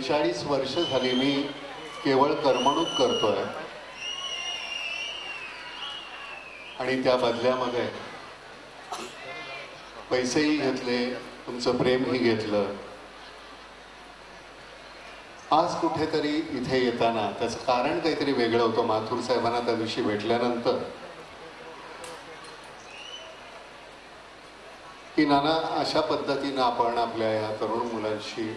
43 वर्ष झाली मी केवळ करमणूक करतोय आणि त्या बदल्यामध्ये पैसेही घेतले, तुमचं प्रेमही घेतलं. आज कुठेतरी इथे येताना त्याचं कारण काहीतरी वेगळं होतं. माथुर साहेबांना त्या दिवशी भेटल्यानंतर की नाना, अशा पद्धतीनं आपण आपल्या या तरुण मुलांशी,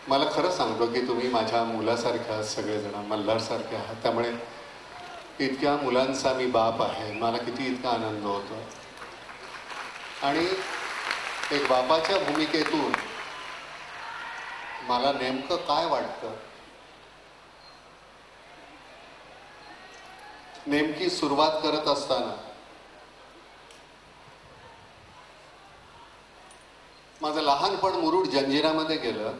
मला खरं सांगतो की तुम्ही माझ्या मुलासारखे आहात, सगळेजण मल्हारसारखे आहात. त्यामुळे इतक्या मुलांचा मी बाप आहे, मला किती इतका आनंद होतो. आणि एक बापाच्या भूमिकेतून मला नेमकं काय वाटतं, नेमकी सुरुवात करत असताना माझं लहानपण मुरुड जंजिरामध्ये गेलं.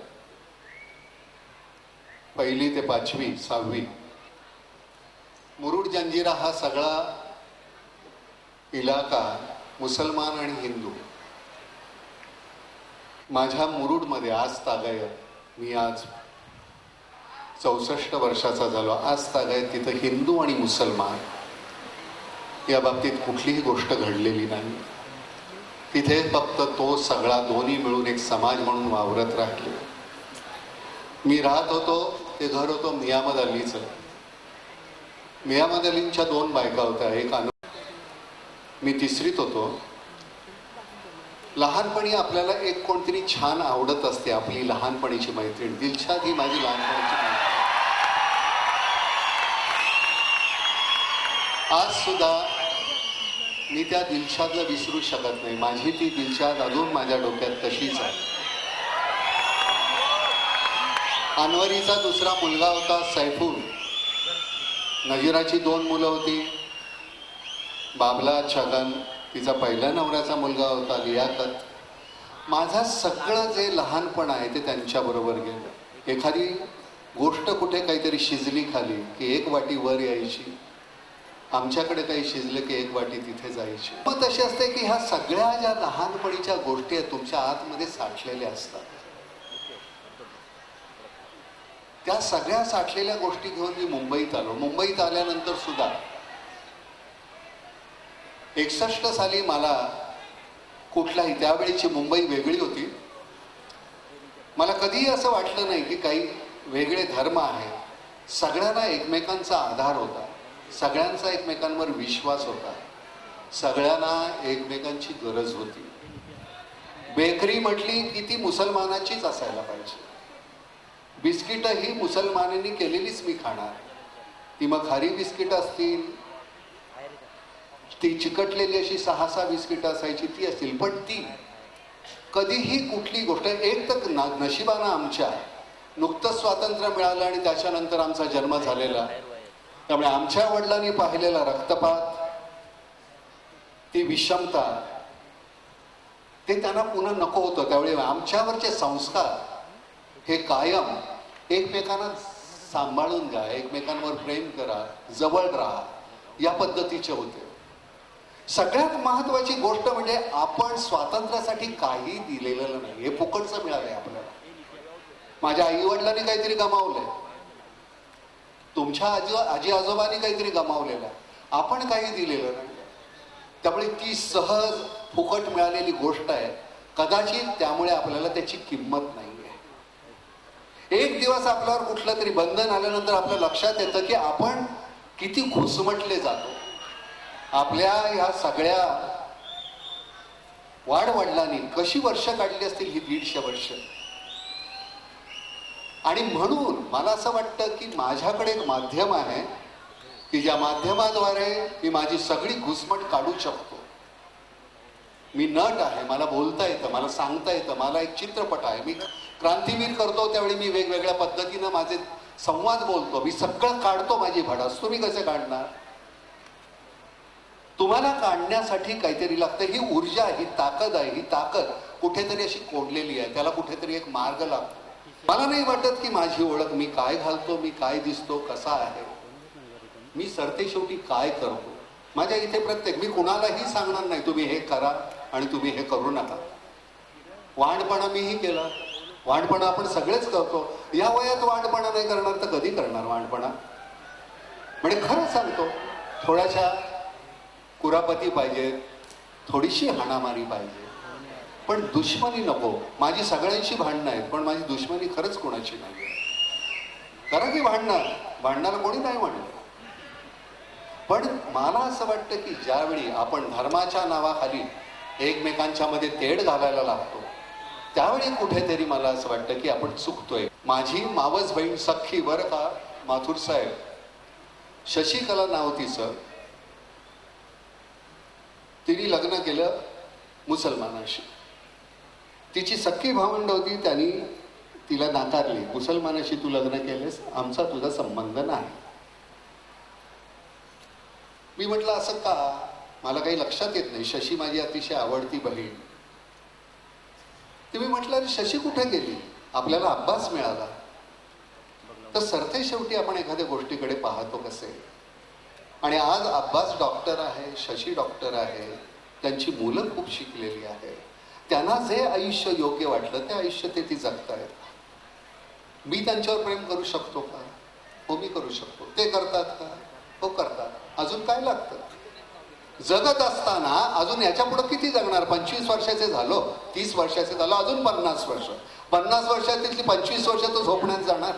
1ली ते 5वी 6वी. मुरुड जंजिरा हा सगळा इलाका मुसलमान आणि हिंदू. माझ्या मुरुडमध्ये आज तागायत, मी आज 64 वर्षाचा झालो, आज तागायत तिथं हिंदू आणि मुसलमान या बाबतीत कुठलीही गोष्ट घडलेली नाही. तिथे फक्त तो सगळा दोन्ही मिळून एक समाज म्हणून वावरत राहिले. मी राहत होतो ते घर होतं मियामद अलीचं. मियामद अलींच्या 2 बायका होत्या, एक मी 3रीत होतो. लहानपणी आपल्याला एक कोणतरी छान आवडत असते, आपली लहानपणीची मैत्रीण. दिलशाद ही माझी लहानपणीची मैत्रीण. आज सुद्धा मी त्या दिलशादला विसरू शकत नाही. माझी ती दिलशाद अजून माझ्या डोक्यात तशीच आहे. अनवरीचा दुसरा मुलगा होता सैफुल. नजीराची 2 मुलं होती, बाबला, छगन. तिचा पहिल्या नवऱ्याचा मुलगा होता लियाकत. माझं सगळं जे लहानपण आहे ते त्यांच्याबरोबर गेलं. एखादी गोष्ट कुठे काहीतरी शिजली खाली की 1 वाटी वर यायची, आमच्याकडे काही शिजलं की 1 वाटी तिथे जायची. मग तशी असते की ह्या सगळ्या ज्या लहानपणीच्या गोष्टी आहेत तुमच्या आतमध्ये साठलेल्या असतात. त्या सगळ्या साठलेल्या गोष्टी घेऊन मी मुंबईत आलो. मुंबईत आल्यानंतर सुद्धा 61 साली मला कुठलाही, त्यावेळीची मुंबई वेगळी होती. मला कधीही असं वाटलं नाही की काही वेगळे धर्म आहेत. सगळ्यांना एकमेकांचा आधार होता, सगळ्यांचा एकमेकांवर विश्वास होता, सगळ्यांना एकमेकांची गरज होती. बेकरी म्हटली की ती मुसलमानाचीच असायला पाहिजे. बिस्किटं ही मुसलमानांनी केलेलीच मी खाणार. ती मग खारी बिस्किट असतील, ती चिकटलेली अशी 6-6 बिस्किटं असायची ती असतील, पण ती कधीही कुठली गोष्ट, एक तर नशिबानं आमच्या नुकतंच स्वातंत्र्य मिळालं आणि त्याच्यानंतर आमचा जन्म झालेला, त्यामुळे आमच्या वडिलांनी पाहिलेला रक्तपात, ती विषमता, ते त्यांना पुन्हा नको होतं. त्यावेळी आमच्यावरचे संस्कार हे कायम एकमेकांना सांभाळून घ्या, एकमेकांवर प्रेम करा, जवळ राहा, या पद्धतीचे होते. सगळ्यात महत्वाची गोष्ट म्हणजे आपण स्वातंत्र्यासाठी काही दिलेलं नाही, हे फुकटचं मिळालंय आपल्याला. माझ्या आई वडिलांनी काहीतरी गमावलंय, तुमच्या आजी आजोबांनी काहीतरी गमावलेलं आहे, आपण काही दिलेलं नाही. त्यामुळे ती सहज फुकट मिळालेली गोष्ट आहे. कदाचित त्यामुळे आपल्याला त्याची किंमत नाही. एक दिवस आपल्यावर कुठलं तरी बंधन आल्यानंतर आपल्या लक्षात येतं की आपण किती घुसमटले जातो. आपल्या ह्या सगळ्या वाडवडिलांनी कशी वर्ष काढली असतील, ही 150 वर्ष. आणि म्हणून मला असं वाटतं की माझ्याकडे एक माध्यम आहे की ज्या माध्यमाद्वारे मी माझी सगळी घुसमट काढू शकतो. मी नट आहे, मला बोलता येतं, मला सांगता येतं, मला एक चित्रपट आहे. मी क्रांतीवीर करतो त्यावेळी मी वेगवेगळ्या पद्धतीनं माझे संवाद बोलतो, मी सगळं काढतो माझी भडास. तुम्ही कसे काढणार? तुम्हाला काढण्यासाठी काहीतरी लागतं. ही ऊर्जा, ही ताकद आहे. ही ताकद कुठेतरी अशी कोंडलेली आहे, त्याला कुठेतरी एक मार्ग लागतो. मला नाही वाटत की माझी ओळख, मी काय घालतो, मी काय दिसतो, कसा आहे, मी सरतेशेवटी काय करतो, माझ्या इथे प्रत्येक, मी कुणालाही सांगणार नाही तुम्ही हे करा आणि तुम्ही हे करू नका. वांडपणा मीही केला, वांडपणा आपण सगळेच करतो. या वयात वांडपणा नाही करणार तर कधी करणार वांडपणा? म्हणजे खरं सांगतो, थोड्याशा कुरापती पाहिजे, थोडीशी हाणामारी पाहिजे, पण दुश्मनी नको. माझी सगळ्यांशी भांडणं आहेत, पण माझी दुश्मनी खरंच कोणाची नाही आहे. कारण की भांडणाला कोणी नाही म्हणलं. पण मला असं वाटतं की ज्यावेळी आपण धर्माच्या नावाखाली एकमेकांच्या मध्ये तेढ घालायला लागतो, त्यावेळी कुठेतरी मला असं वाटतं की आपण चुकतोय. माझी मावस बहीण सख्खी बरं का, माथुर साहेब, शशिकला नाव तिचं, तिने लग्न केलं मुसलमानाशी. तिची सख्खी भावंड होती, त्यांनी तिला नाकारली. मुसलमानाशी तू लग्न केलेस, आमचा तुझा संबंध नाही. मी म्हटलं असं का? मला काही लक्षात येत नाही. शशी माझी अतिशय आवडती बहीण. तुम्ही म्हटलं अरे शशी कुठे गेली, आपल्याला अब्बास मिळाला. तर सरते शेवटी आपण एखाद्या गोष्टीकडे पाहतो कसे. आणि आज अब्बास डॉक्टर आहे, शशी डॉक्टर आहे, त्यांची मुलं खूप शिकलेली आहे. त्यांना जे आयुष्य योग्य वाटलं ते आयुष्य ते ती जगतायत. मी त्यांच्यावर प्रेम करू शकतो का? हो, मी करू शकतो. ते करतात का? हो, करतात. अजून काय लागतं? जगत असताना अजून याच्या पुढे किती जगणार? 25 वर्षाचे झालो, 30 वर्षाचे झालो, अजून 50 वर्ष. 50 वर्षातील 25 वर्ष तर झोपण्यात जाणार,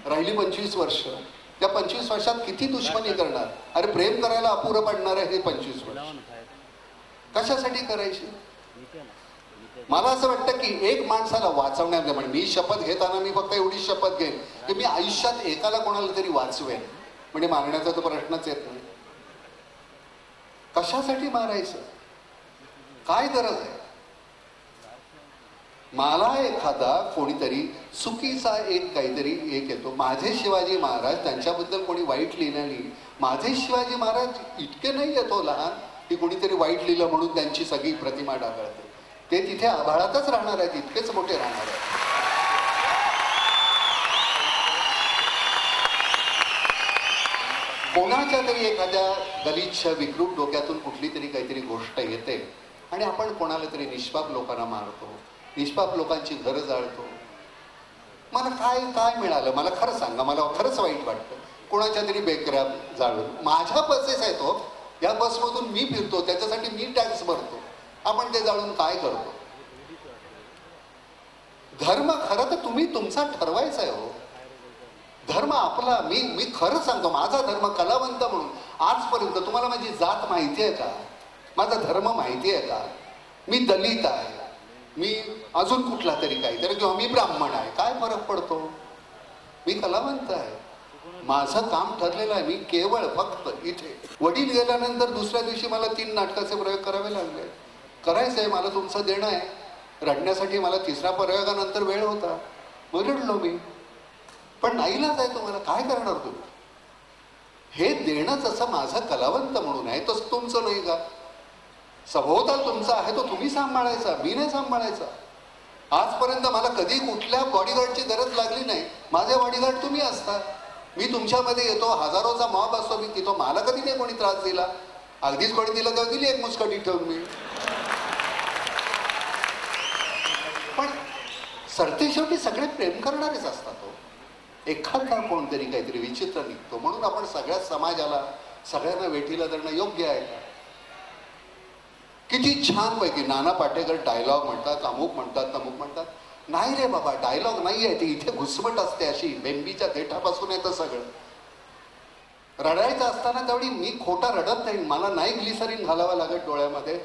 राहिली 25 वर्ष. त्या 25 वर्षात किती दुश्मनी करणार? अरे प्रेम करायला अपुरं पडणार आहे हे 25 वर्ष. कशासाठी करायची? मला असं वाटतं की एक माणसाला वाचवण्यामध्ये, म्हणजे मी शपथ घेताना मी फक्त एवढी शपथ घेईन की मी आयुष्यात एकाला कोणाला तरी वाचवेन. म्हणजे मारण्याचा तो प्रश्नच येत नाही. कशासाठी मारायचं? काय गरज आहे? मला एखादा कोणीतरी चुकीचा एक काहीतरी एक येतो, माझे शिवाजी महाराज, त्यांच्याबद्दल कोणी वाईट लिहिलं नाही. माझे शिवाजी महाराज इतके नाही येतो लहान की कोणीतरी वाईट लिहिलं म्हणून त्यांची सगळी प्रतिमा डागाळते. ते तिथे आभाळातच राहणार आहेत, इतकेच मोठे राहणार आहेत. कोणाच्या तरी एखाद्या गलिच्छ विकृत डोक्यातून कुठली तरी काहीतरी गोष्ट येते आणि आपण कोणाला तरी निष्पाप लोकांना मारतो, निष्पाप लोकांची घरं जाळतो. मला काय काय मिळालं? मला खरं सांगा, मला खरंच वाईट वाटतं. कोणाच्या तरी बेकऱ्या जाळून, माझ्या बसेस आहे तो, या बसमधून मी फिरतो, त्याच्यासाठी मी टॅक्स भरतो, आपण ते जाळून काय करतो? धर्म खरं तर तुम्ही तुमचा ठरवायचा आहे हो. धर्म आपला, मी खरं सांगतो, माझा धर्म कलावंत म्हणून आजपर्यंत, तुम्हाला माझी जात माहिती आहे का? माझा धर्म माहिती आहे का? मी दलित आहे, मी अजून कुठला तरी काहीतरी, किंवा मी ब्राह्मण आहे, काय फरक पडतो? मी कलावंत आहे, माझं काम ठरलेलं आहे. मी केवळ फक्त इथे, वडील गेल्यानंतर दुसऱ्या दिवशी मला 3 नाटकाचे प्रयोग करावे लागले. करायचं आहे, मला तुमचं देणं आहे. रडण्यासाठी मला 3ऱ्या प्रयोगानंतर वेळ होता, मग रडलो मी. पण नाईलाज आहे, तुम्हाला काय करणार तुम्ही? हे देणं जसं माझं कलावंत म्हणून आहे तसं तुमचं नाही का? सभोवताल तुमचा आहे तो तुम्ही सांभाळायचा, मी नाही सांभाळायचा. आजपर्यंत मला कधी कुठल्या बॉडीगार्डची गरज लागली नाही. माझे बॉडीगार्ड तुम्ही असता. मी तुमच्यामध्ये येतो, हजारोचा मॉब असतो, मी तिथं, मला कधी नाही कोणी त्रास दिला. अगदीच कोणी दिलं तर दिली एक मुस्कटी ठेवून मी. पण सरते शेवटी सगळे प्रेम करणारेच असतात हो. एखादा कोणतरी काहीतरी विचित्र निघतो, म्हणून आपण सगळ्या समाजाला, सगळ्यांना वेठीला धरणं योग्य आहे का? किती छान पैकी नाना पाटेकर डायलॉग म्हणतात, अमुक म्हणतात, तमुक म्हणतात. नाही रे बाबा, डायलॉग नाही आहे, ती इथे घुसमट असते अशी, बेंबीच्या देठापासून येतं सगळं. रडायचं असताना त्यावेळी मी खोटा रडत नाही, मला नाही ग्लिसरीन घालावं लागत डोळ्यामध्ये.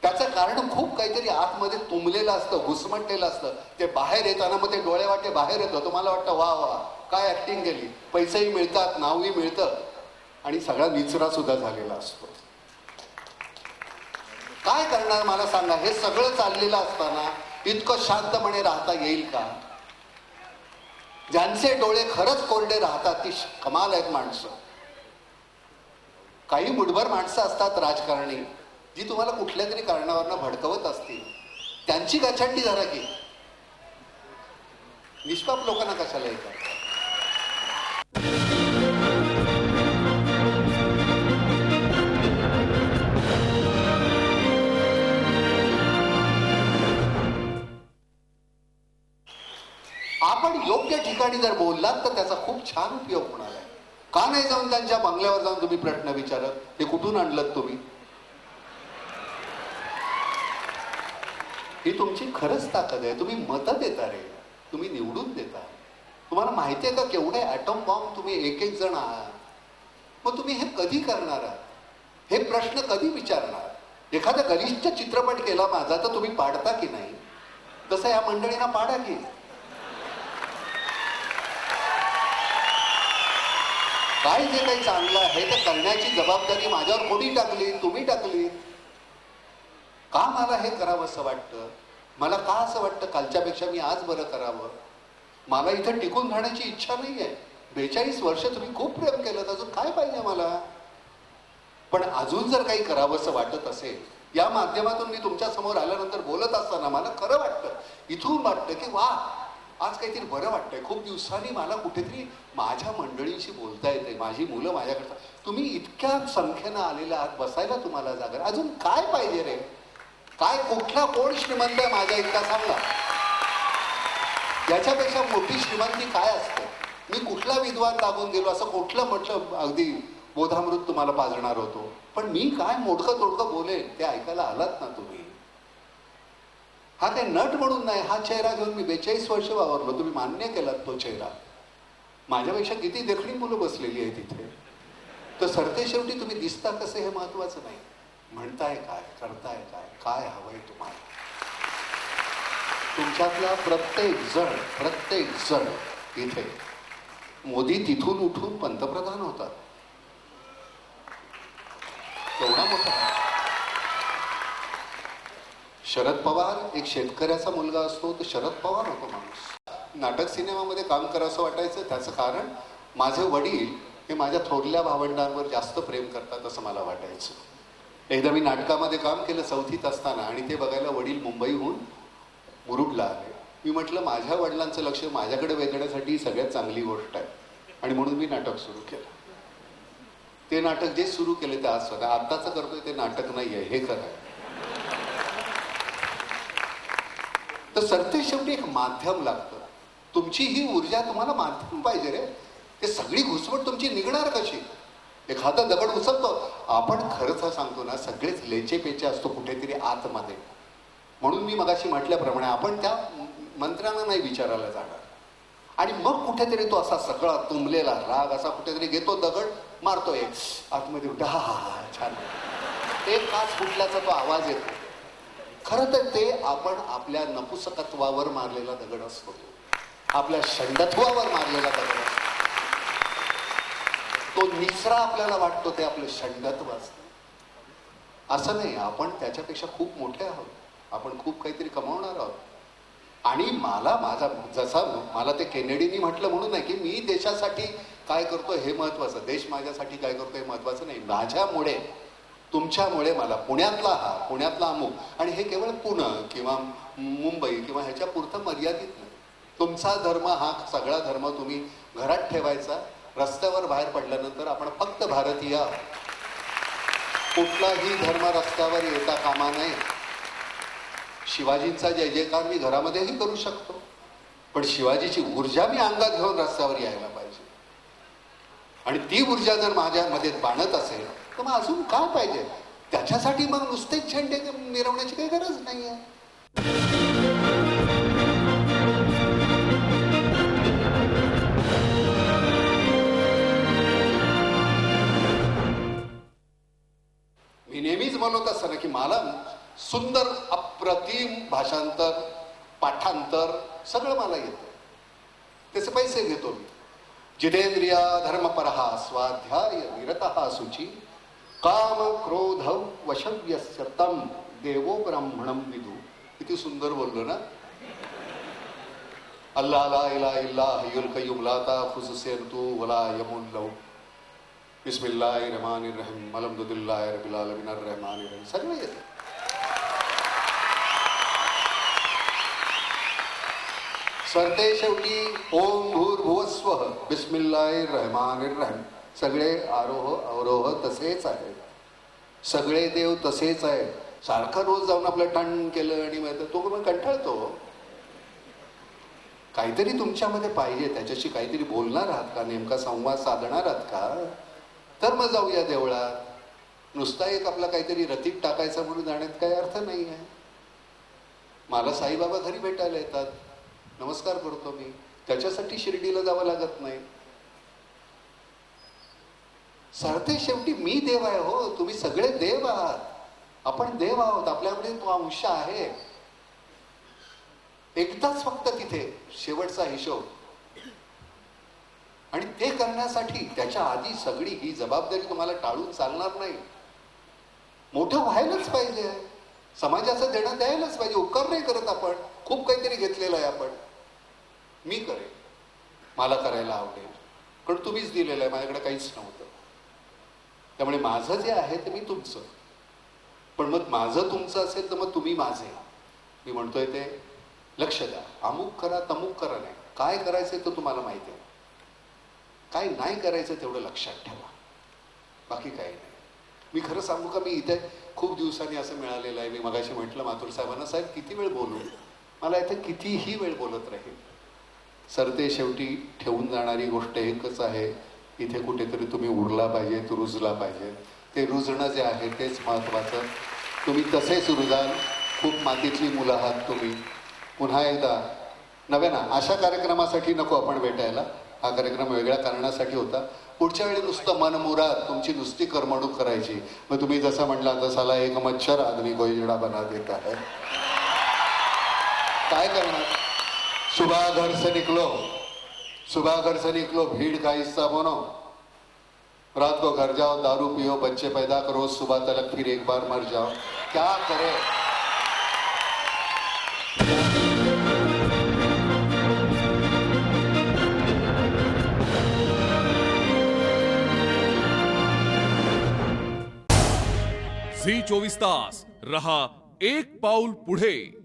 त्याचं कारण खूप काहीतरी आतमध्ये तुंबलेलं असतं, घुसमटलेलं असतं. ते बाहेर येताना मग ते डोळे वाटे बाहेर येतं, तुम्हाला वाटतं वा वा काय ऍक्टिंग केली, पैसेही मिळतात, नावही मिळतं, आणि सगळा निचरा सुद्धा झालेला असतो. काय करणार मला सांगा? हे सगळं चाललेलं असताना इतकं शांतपणे राहता येईल का? ज्यांचे डोळे खरंच कोरडे राहतात ती कमाल आहेत माणसं. काही मुठभर माणसं असतात राजकारणी, जी तुम्हाला कुठल्या तरी कारणावरनं भडकवत असतील, त्यांची गचंडी धरा की. निष्पाप लोकांना कशाला ऐका? पण योग्य ठिकाणी जर बोललात तर त्याचा खूप छान उपयोग होणार आहे. का नाही जाऊन त्यांच्या बंगल्यावर जाऊन तुम्ही प्रश्न विचारत, हे कुठून आणलं तुम्ही? ही तुमची खरंच ताकद आहे. तुम्ही मतं देता रे, तुम्ही निवडून देता. तुम्हाला माहिती आहे का केवढे ॲटॉम बॉम्ब तुम्ही एक एक जण आहात? मग तुम्ही हे कधी करणार आहात? हे प्रश्न कधी विचारणार? एखादा गलिच्छ चित्रपट केला माझा तर तुम्ही पाडता की नाही? तसं या मंडळींना पाडा की. काय जे काही चांगलं आहे ते करण्याची जबाबदारी माझ्यावर कोणी टाकली? तुम्ही टाकली. का मला हे करावं असं वाटतं? मला का असं वाटतं कालच्यापेक्षा मी आज बरं करावं? मला इथं टिकून राहण्याची इच्छा नाही आहे. 42 वर्ष तुम्ही खूप प्रेम केलं, अजून काय पाहिजे मला? पण अजून जर काही करावं असं वाटत असेल, या माध्यमातून मी तुमच्या समोर आल्यानंतर बोलत असताना मला खरं वाटतं, इथून वाटतं की वा, आज काहीतरी बरं वाटतंय. खूप दिवसांनी मला कुठेतरी माझ्या मंडळींशी बोलता येते. माझी मुलं माझ्याकडे, तुम्ही इतक्या संख्येनं आलेल्या आहात, बसायला तुम्हाला जागा, अजून काय पाहिजे रे? काय कुठला कोण श्रीमंत आहे माझ्या इतका सांगा? याच्यापेक्षा मोठी श्रीमंती काय असते? मी कुठला विद्वान लागून गेलो असं कुठलं म्हटलं अगदी बोधामृत तुम्हाला पाजणार होतो. पण मी काय मोडकं तोडकं बोलेन ते ऐकायला आलात ना तुम्ही. हा काही नट म्हणून नाही, हा चेहरा घेऊन मी 42 वर्ष वावरलो. तुम्ही मान्य केलात तो चेहरा. माझ्यापेक्षा किती देखणी मुलं बसलेली आहे तिथे. तर सरते शेवटी तुम्ही दिसता कसे हे महत्वाचं नाही, म्हणताय काय, करताय काय, काय हवंय तुम्हाला. तुमच्यातला प्रत्येक जण इथे, मोदी तिथून उठून पंतप्रधान होतात. एवढा मोठा. शरद पवार एक शेतकऱ्याचा मुलगा असतो, तर शरद पवार होतो माणूस. नाटक सिनेमामध्ये काम करावंसं वाटायचं त्याचं कारण माझे वडील हे माझ्या थोरल्या भावंडांवर जास्त प्रेम करतात असं मला वाटायचं. एकदा मी नाटकामध्ये काम केलं 4थीत असताना, आणि ते बघायला वडील मुंबईहून मुरुडला आले. मी म्हटलं माझ्या वडिलांचं लक्ष माझ्याकडे वेधण्यासाठी ही सगळ्यात चांगली गोष्ट आहे, आणि म्हणून मी नाटक सुरू केलं. ते नाटक जे सुरू केले ते आज स्वतः आत्ताचं करतोय ते नाटक नाही आहे, हे खरं आहे. तर सरते शेवटी एक माध्यम लागतं. तुमची ही ऊर्जा तुम्हाला माध्यम पाहिजे रे. ते सगळी घुसमट तुमची निघणार कशी? एखादा दगड उचलतो आपण, खरंच सांगतो ना, सगळेच लेचे पेचे असतो कुठेतरी आतमध्ये. म्हणून मी मगाशी म्हटल्याप्रमाणे आपण त्या मंत्र्यांना नाही विचारायला जाणार, आणि मग कुठेतरी तो असा सगळा तुंबलेला राग असा कुठेतरी घेतो, दगड मारतो एक आतमध्ये, हा हा हा छान, एक काच फुटल्याचा तो आवाज येतो. खरं तर ते आपण आपल्या नपुसकत्वावर मारलेला दगड असतो, आपल्या षंडत्वावर मारलेला दगड असतो. तो निचरा आपल्याला वाटतो ते आपलं षंडत्व असतं. असं नाही, आपण त्याच्यापेक्षा खूप मोठे आहोत. आपण खूप काहीतरी कमावणार आहोत. आणि माझा जसा मला ते केनेडीनी म्हटलं म्हणून नाही की मी देशासाठी काय करतो हे महत्वाचं, देश माझ्यासाठी काय करतो हे महत्वाचं नाही. माझ्यामुळे, तुमच्यामुळे मला पुण्यातला अमुक, आणि हे केवळ पुणे किंवा मुंबई किंवा ह्याच्या पुरतं मर्यादित नाही. तुमचा धर्म हा सगळा धर्म तुम्ही घरात ठेवायचा. रस्त्यावर बाहेर पडल्यानंतर आपण फक्त भारतीय आहोत. कुठलाही धर्म रस्त्यावर येता कामा नये. शिवाजींचा जय जयकार मी घरामध्येही करू शकतो, पण शिवाजीची ऊर्जा मी अंगात घेऊन रस्त्यावर यायला पाहिजे. आणि ती ऊर्जा जर माझ्यामध्ये बाणत असेल तर मग अजून काय पाहिजे? त्याच्यासाठी मग नुसतेच झेंडे मिरवण्याची काही गरज नाही आहे. मी नेहमीच म्हणत असताना की मला सुंदर अप्रतिम भाषांतर, पाठांतर सगळं मला येतं. त्याचे पैसे घेतो मी. जितेंद्रिया धर्मपरहा स्वाध्याय निरतः शुची काम क्रोध वशव्यस्य तम देवो ब्राह्मणम विदु. किती सुंदर बोललो ना. अल्लाह ला इलाहा इल्ला हय्युल कय्यूम ला ताखुज़ु सिनतु वला यमून लहू. बिस्मिल्लाहिर्रहमानिर्रहीम अल्हम्दुलिल्लाहि रब्बिल आलमीन अर्रहमानिर्रहीम. सगळं येतं. सरते शेवटी ओम भूर्भुवस्वः बिस्मिल्लाहिर्रहमानिर्रहीम. सगळे आरोह अवरोह तसेच आहेत. सगळे देव तसेच आहेत. सारखं रोज जाऊन आपलं टण केलं आणि तो पण कंटाळतो. काहीतरी तुमच्यामध्ये पाहिजे, त्याच्याशी काहीतरी बोलणार आहात का, नेमका संवाद साधणार आहात का, तर मग जाऊया देवळात. नुसता एक आपला काहीतरी रतीब टाकायचा म्हणून जाण्यात काही अर्थ नाही आहे. मला साईबाबा घरी भेटायला येतात, नमस्कार करतो मी, त्याच्यासाठी शिर्डीला जावं लागत नाही. सरते शेवटी मी देव आहे हो, तुम्ही सगळे देव आहात, आपण देव आहोत, आपल्यामध्ये तो अंश आहे. एकदाच फक्त तिथे शेवटचा हिशोब, आणि ते करण्यासाठी त्याच्या आधी सगळी ही जबाबदारी तुम्हाला टाळून चालणार नाही. मोठं व्हायलाच पाहिजे, समाजाचं देणं द्यायलाच पाहिजे. उपकार नाही करत आपण, खूप काहीतरी घेतलेलं आहे आपण. मी करेन, मला करायला आवडेल, कारण तुम्हीच दिलेलं आहे, माझ्याकडे काहीच नव्हतं. त्यामुळे माझं जे आहे ते मी तुमचं, पण मग माझं तुमचं असेल तर मग तुम्ही माझे. मी म्हणतोय ते लक्ष द्या, अमुक करा तमुक करा नाही, काय करायचंय ते तुम्हाला माहिती आहे, काय नाही करायचं तेवढं लक्षात ठेवा, बाकी काही नाही. मी खरं सांगू का, मी इथे खूप दिवसांनी असं मिळालेलं आहे. मी मगाशी म्हटलं माथुर साहेबांना, साहेब किती वेळ बोलू, मला इथे कितीही वेळ बोलत राहील. सरते शेवटी ठेवून जाणारी गोष्ट एकच आहे, इथे कुठेतरी तुम्ही उरला पाहिजे, तो रुजला पाहिजे. ते रुजणं जे आहे तेच महत्त्वाचं. तुम्ही तसेच रुजाल. खूप मातीतली मुलं आहात तुम्ही. पुन्हा एकदा नव्यानं अशा कार्यक्रमासाठी नको आपण भेटायला, हा कार्यक्रम वेगळ्या कारणासाठी होता. पुढच्या वेळी नुसतं मनमुराद तुमची नुसती करमणूक करायची. मग तुम्ही जसं म्हटला तसाला एक मच्छर आदमी गोईजडा बना देता है, काय करणार. सुबह घर से निकलो भीड़ का हिस्सा बनो, रात को घर जाओ दारू पियो बच्चे पैदा करो, सुबह तलक फिर एक बार मर जाओ, क्या करे. झी 24 तास रहा एक पाऊल पुढे.